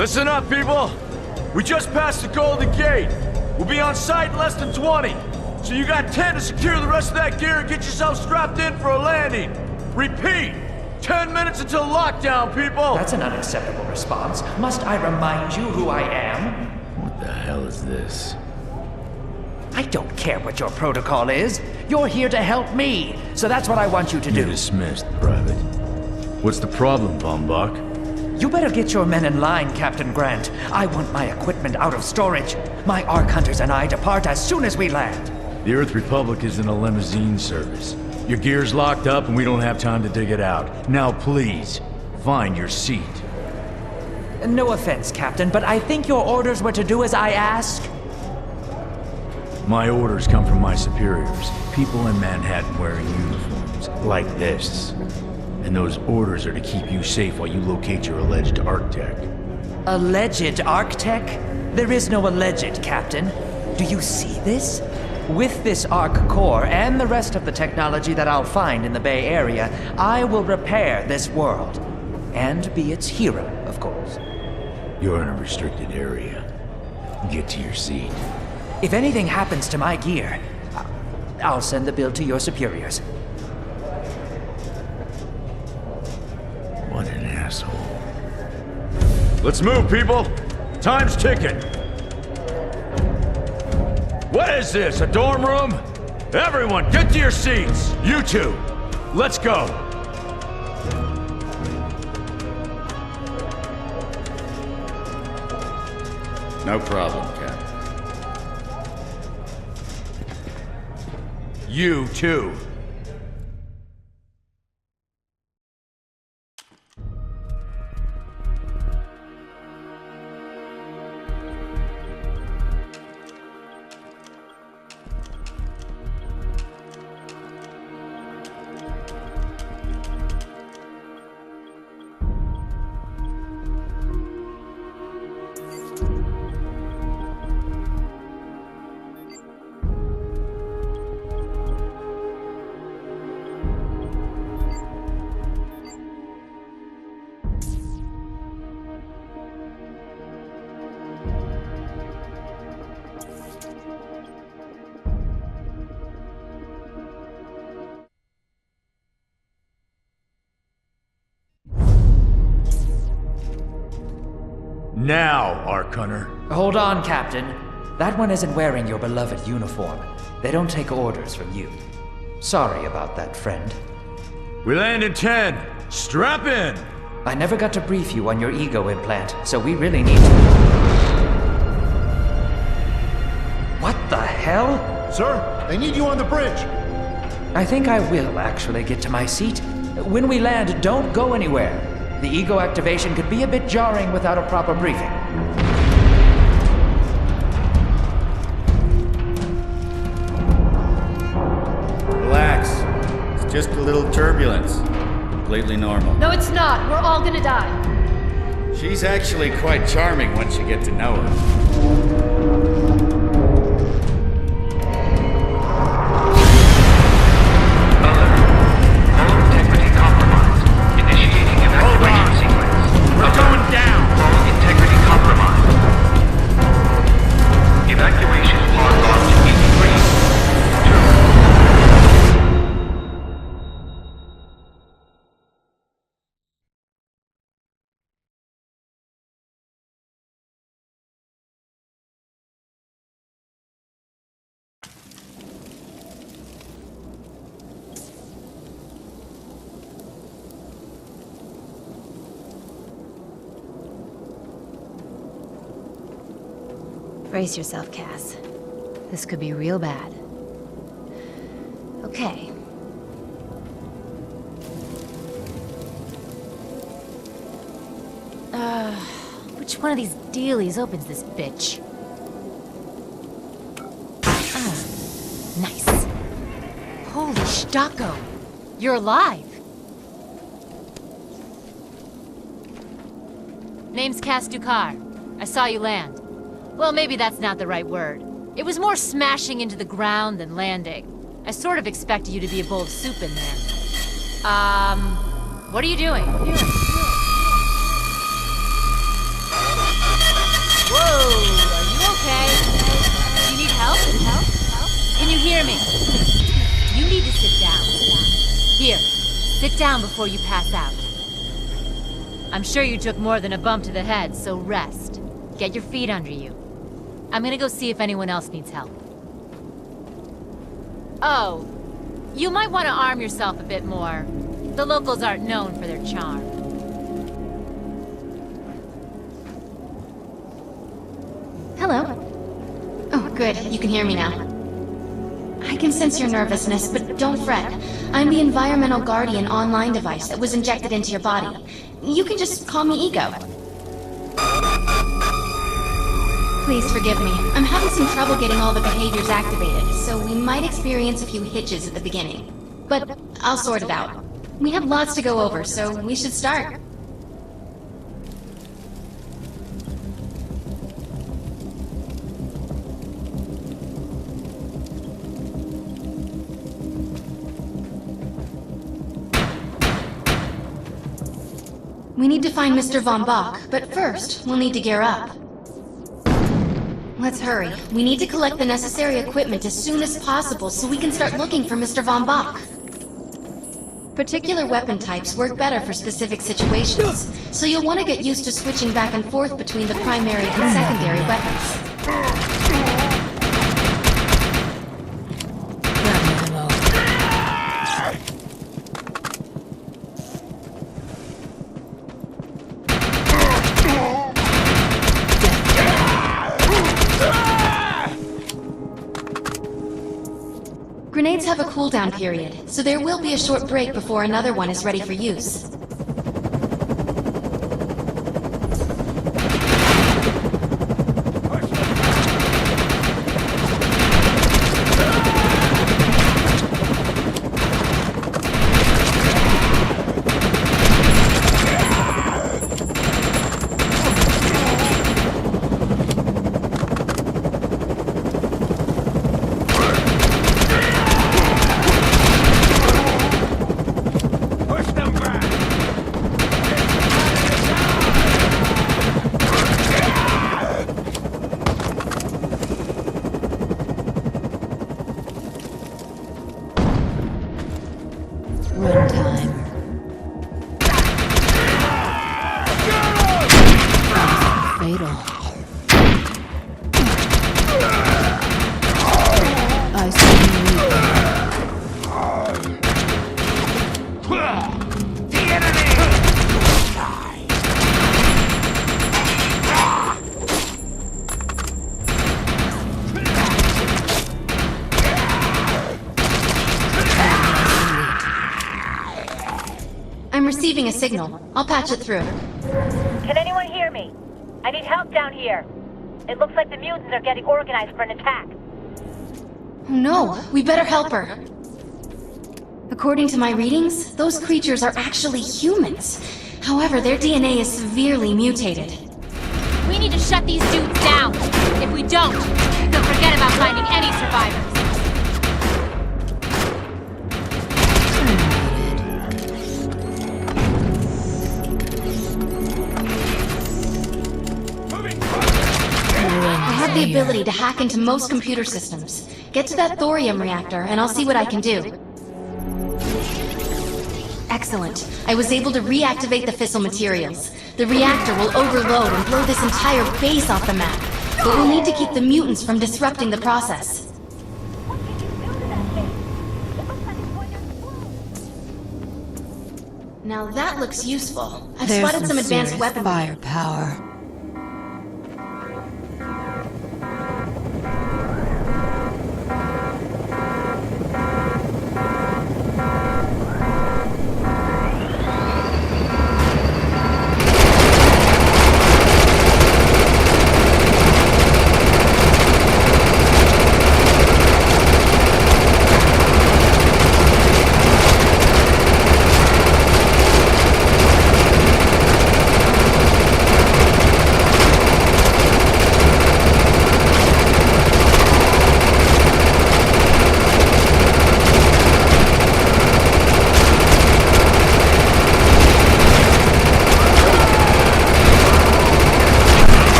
Listen up, people! We just passed the Golden Gate. We'll be on site in less than 20. So you got 10 to secure the rest of that gear and get yourself strapped in for a landing. Repeat! 10 minutes until lockdown, people! That's an unacceptable response. Must I remind you who I am? What the hell is this? I don't care what your protocol is. You're here to help me, so that's what I want you to You're do. dismissed, Private. What's the problem, Bombach? You better get your men in line, Captain Grant. I want my equipment out of storage. My Ark Hunters and I depart as soon as we land. The Earth Republic is in a limousine service. Your gear's locked up and we don't have time to dig it out. Now please, find your seat. No offense, Captain, but I think your orders were to do as I ask. My orders come from my superiors. People in Manhattan wearing uniforms, like this. And those orders are to keep you safe while you locate your alleged Arc-Tech. Alleged Arc-Tech? There is no alleged, Captain. Do you see this? With this Arc core and the rest of the technology that I'll find in the Bay Area, I will repair this world. And be its hero, of course. You're in a restricted area. Get to your seat. If anything happens to my gear, I'll send the bill to your superiors. What an asshole. Let's move, people! Time's ticking! What is this, a dorm room? Everyone, get to your seats! You two, let's go! No problem, Cap. You too. Now, Ark Hunter. Hold on, Captain. That one isn't wearing your beloved uniform. They don't take orders from you. Sorry about that, friend. We land in 10. Strap in! I never got to brief you on your ego implant, so we really need to... What the hell? Sir, they need you on the bridge. I think I will actually get to my seat. When we land, don't go anywhere. The ego activation could be a bit jarring without a proper briefing. Relax. It's just a little turbulence. Completely normal. No, it's not. We're all gonna die. She's actually quite charming once you get to know her. Brace yourself, Cass. This could be real bad. Okay. Which one of these dealies opens this bitch? Nice. Holy Stocko! You're alive! Name's Cass Ducar. I saw you land. Well, maybe that's not the right word. It was more smashing into the ground than landing. I sort of expected you to be a bowl of soup in there. What are you doing? Whoa, are you okay? Do you need help? Can you hear me? You need to sit down. Here, sit down before you pass out. I'm sure you took more than a bump to the head, so rest. Get your feet under you. I'm gonna go see if anyone else needs help. Oh, you might want to arm yourself a bit more. The locals aren't known for their charm. Hello. Oh, good. You can hear me now. I can sense your nervousness, but don't fret. I'm the Environmental Guardian online device that was injected into your body. You can just call me Ego. Please forgive me. I'm having some trouble getting all the behaviors activated, so we might experience a few hitches at the beginning. But I'll sort it out. We have lots to go over, so we should start. We need to find Mr. Von Bach, but first, we'll need to gear up. Let's hurry. We need to collect the necessary equipment as soon as possible so we can start looking for Mr. Von Bach. Particular weapon types work better for specific situations, so you'll want to get used to switching back and forth between the primary and secondary weapons. Grenades have a cooldown period, so there will be a short break before another one is ready for use. I'm receiving a signal. I'll patch it through. Can anyone hear me? I need help down here. It looks like the mutants are getting organized for an attack. Oh no, we better help her. According to my readings, those creatures are actually humans. However, their DNA is severely mutated. We need to shut these dudes down. If we don't, they'll forget about finding any survivors. I have the ability to hack into most computer systems. Get to that thorium reactor, and I'll see what I can do. Excellent. I was able to reactivate the fissile materials. The reactor will overload and blow this entire base off the map. But we'll need to keep the mutants from disrupting the process. Now that looks useful. I've spotted some advanced weapons. Firepower.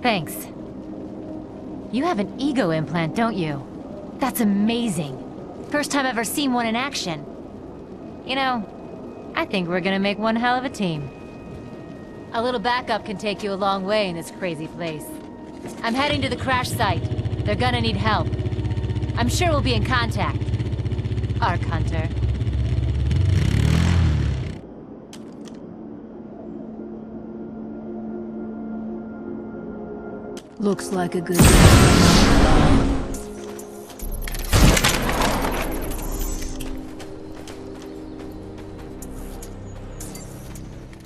Thanks. You have an ego implant, don't you? That's amazing. First time I've ever seen one in action. You know, I think we're gonna make one hell of a team. A little backup can take you a long way in this crazy place. I'm heading to the crash site. They're gonna need help. I'm sure we'll be in contact. Ark Hunter. Looks like a good...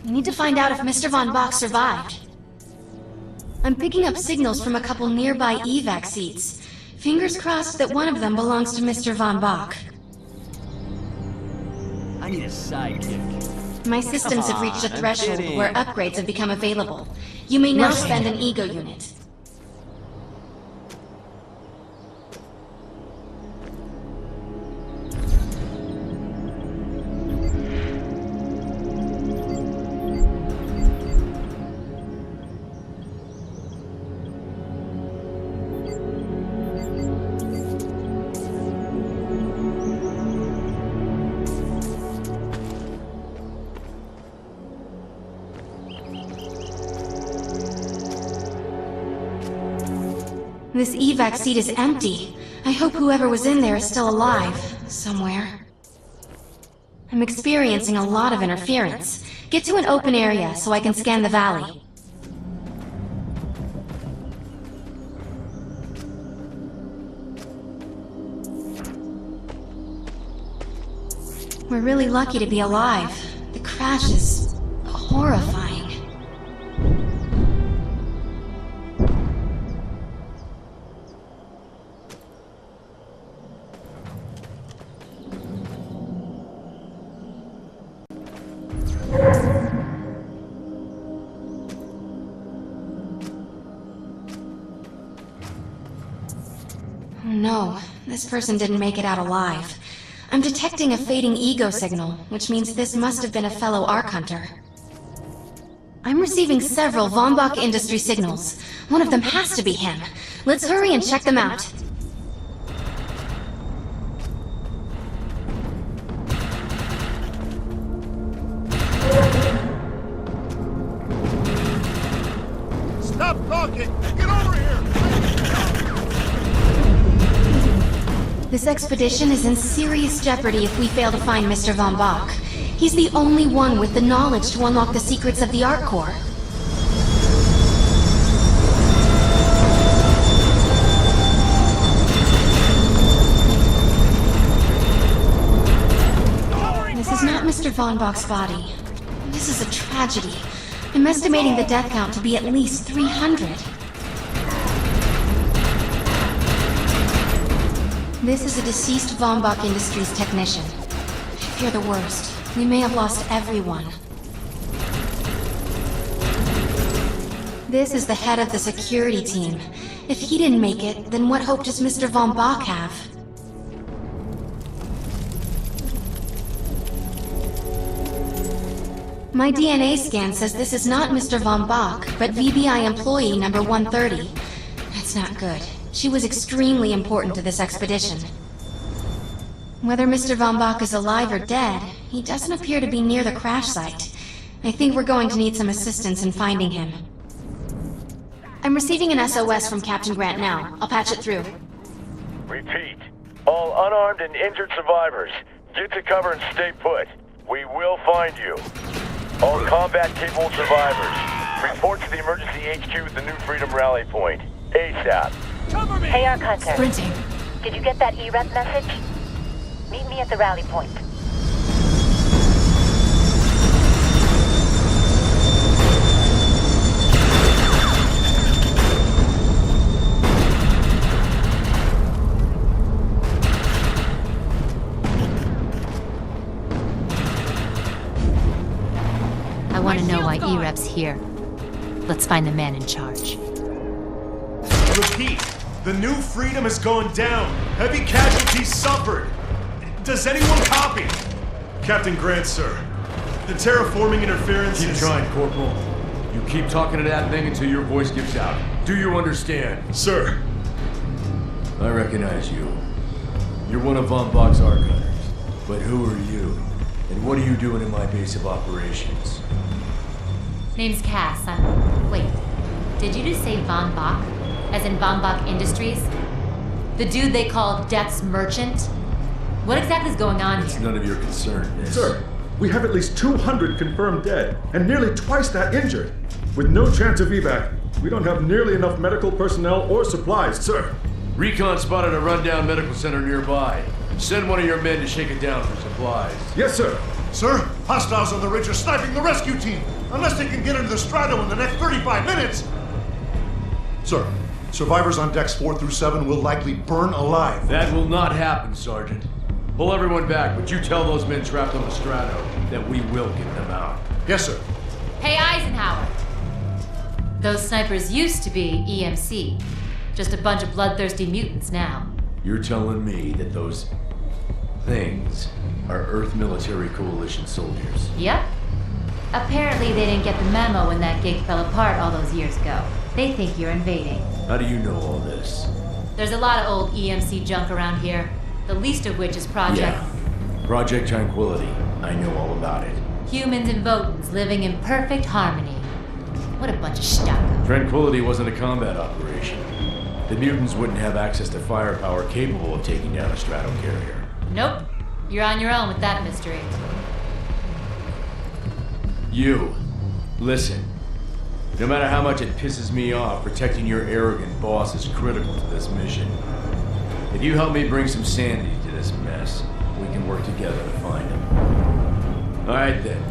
We need to find out if Mr. Von Bach survived. I'm picking up signals from a couple nearby evac seats. Fingers crossed that one of them belongs to Mr. Von Bach. I need a sidekick. My systems have reached a threshold where upgrades have become available. You may now spend an ego unit. This evac seat is empty. I hope whoever was in there is still alive, somewhere. I'm experiencing a lot of interference. Get to an open area so I can scan the valley. We're really lucky to be alive. The crash is horrifying. Oh no, this person didn't make it out alive. I'm detecting a fading ego signal, which means this must have been a fellow Ark Hunter. I'm receiving several Von Bach industry signals. One of them has to be him. Let's hurry and check them out. Stop talking! Get over here! This expedition is in serious jeopardy if we fail to find Mr. Von Bach. He's the only one with the knowledge to unlock the secrets of the Ark Core. This is not Mr. Von Bach's body. This is a tragedy. I'm estimating the death count to be at least 300. This is a deceased Von Bach Industries technician. I fear the worst. We may have lost everyone. This is the head of the security team. If he didn't make it, then what hope does Mr. Von Bach have? My DNA scan says this is not Mr. Von Bach, but VBI employee number 130. That's not good. She was extremely important to this expedition. Whether Mr. Von Bach is alive or dead, he doesn't appear to be near the crash site. I think we're going to need some assistance in finding him. I'm receiving an SOS from Captain Grant now. I'll patch it through. Repeat. All unarmed and injured survivors, get to cover and stay put. We will find you. All combat-capable survivors, report to the emergency HQ at the New Freedom Rally Point. ASAP. Hey, Ark Hunter. Sprinting. Did you get that EREP message? Meet me at the rally point. I want to know why EREP's here. Let's find the man in charge. Repeat. The New Freedom has gone down. Heavy casualties suffered. Does anyone copy? Captain Grant, sir. The terraforming interference Keep is... trying, Corporal. You keep talking to that thing until your voice gives out. Do you understand? Sir. I recognize you. You're one of Von Bach's arc hunters. But who are you? And what are you doing in my base of operations? Name's Cass. Wait. Did you just say Von Bach? As in Von Bach Industries? The dude they call Death's Merchant? What exactly is going on It's here? none of your concern, miss. Sir, we have at least 200 confirmed dead, and nearly twice that injured. With no chance of evac, we don't have nearly enough medical personnel or supplies, sir. Recon spotted a rundown medical center nearby. Send one of your men to shake it down for supplies. Yes, sir. Sir, hostiles on the ridge are sniping the rescue team. Unless they can get into the Strato in the next 35 minutes. Sir, survivors on decks 4 through 7 will likely burn alive. That will not happen, Sergeant. Pull everyone back, but you tell those men trapped on the Strato that we will get them out. Yes, sir. Hey, Eisenhower! Those snipers used to be EMC. Just a bunch of bloodthirsty mutants now. You're telling me that those things are Earth Military Coalition soldiers? Yep. Apparently they didn't get the memo when that gig fell apart all those years ago. They think you're invading. How do you know all this? There's a lot of old EMC junk around here, the least of which is Project... Yeah. Project Tranquility. I know all about it. Humans and Votans living in perfect harmony. What a bunch of stucco. Tranquility wasn't a combat operation. The mutants wouldn't have access to firepower capable of taking down a strato carrier. Nope. You're on your own with that mystery. You, listen. No matter how much it pisses me off, protecting your arrogant boss is critical to this mission. If you help me bring some sanity to this mess, we can work together to find him. Alright then.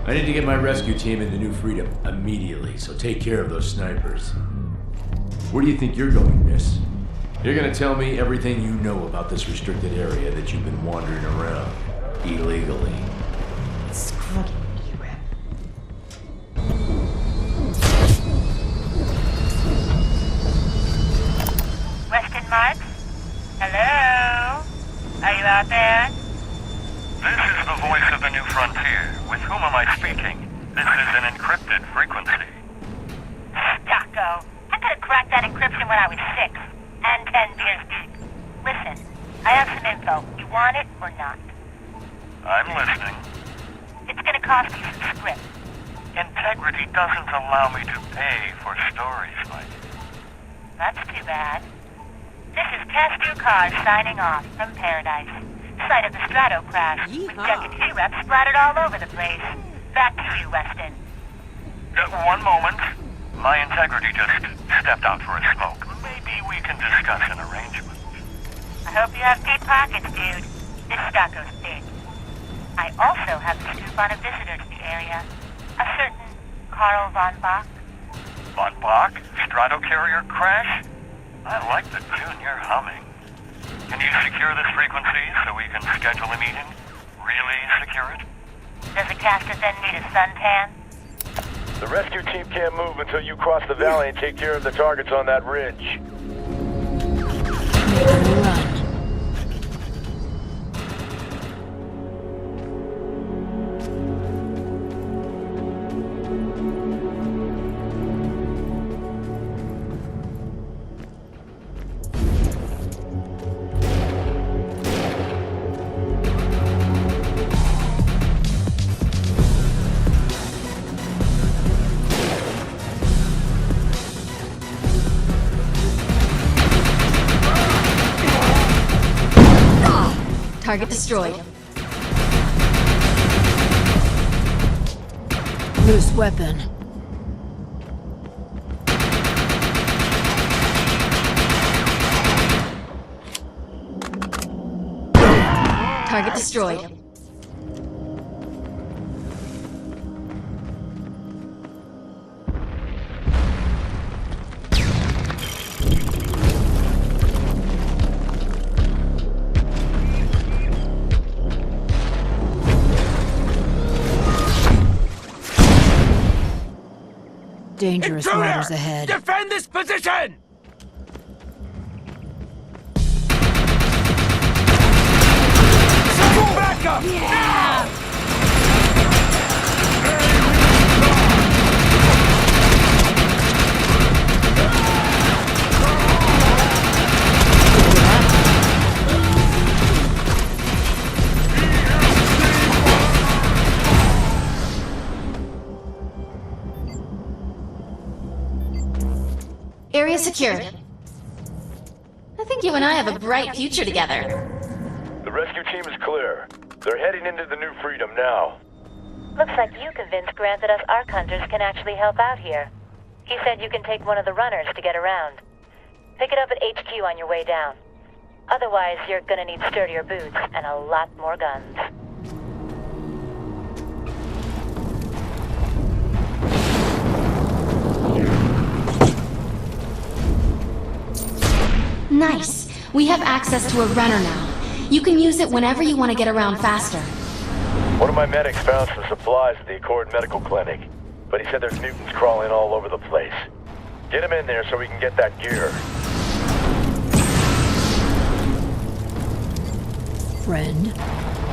I need to get my rescue team into New Freedom immediately, so take care of those snipers. Where do you think you're going, miss? You're gonna tell me everything you know about this restricted area that you've been wandering around illegally. Screw you, Rep. Weston Marks? Hello? Are you out there? This is the voice of the New Frontier. With whom am I speaking? This is an encrypted frequency. Stocko. I could have cracked that encryption when I was 6. And 10 beers deep. Listen, I have some info. You want it or not? I'm listening. It's gonna cost you some script. Integrity doesn't allow me to pay for stories, Mike. That's too bad. This is Test 2 Cars signing off from Paradise. Site of the Strato crash, with Deck and T-Reps splattered all over the place. Back to you, Weston. One moment. My integrity just stepped out for a smoke. Maybe we can discuss an arrangement. I hope you have deep pockets, dude. This Stocko's big. I also have the scoop on a visitor to the area. A certain Carl Von Bach. Von Bach? Strato carrier crash? I like the tune you're humming. Can you secure this frequency so we can schedule a meeting? Really secure it? Does the caster then need a suntan? The rescue team can't move until you cross the valley and take care of the targets on that ridge. Target destroyed. Loose weapon. Target destroyed. Dangerous waters ahead. Defend this position! Back up! Yeah! Area secured. I think you and I have a bright future together. The rescue team is clear. They're heading into the New Freedom now. Looks like you convinced Grant that us Ark Hunters can actually help out here. He said you can take one of the runners to get around. Pick it up at HQ on your way down. Otherwise, you're gonna need sturdier boots and a lot more guns. Nice. We have access to a runner now. You can use it whenever you want to get around faster. One of my medics found some supplies at the Accord Medical Clinic, but he said there's mutants crawling all over the place. Get him in there so we can get that gear. Friend.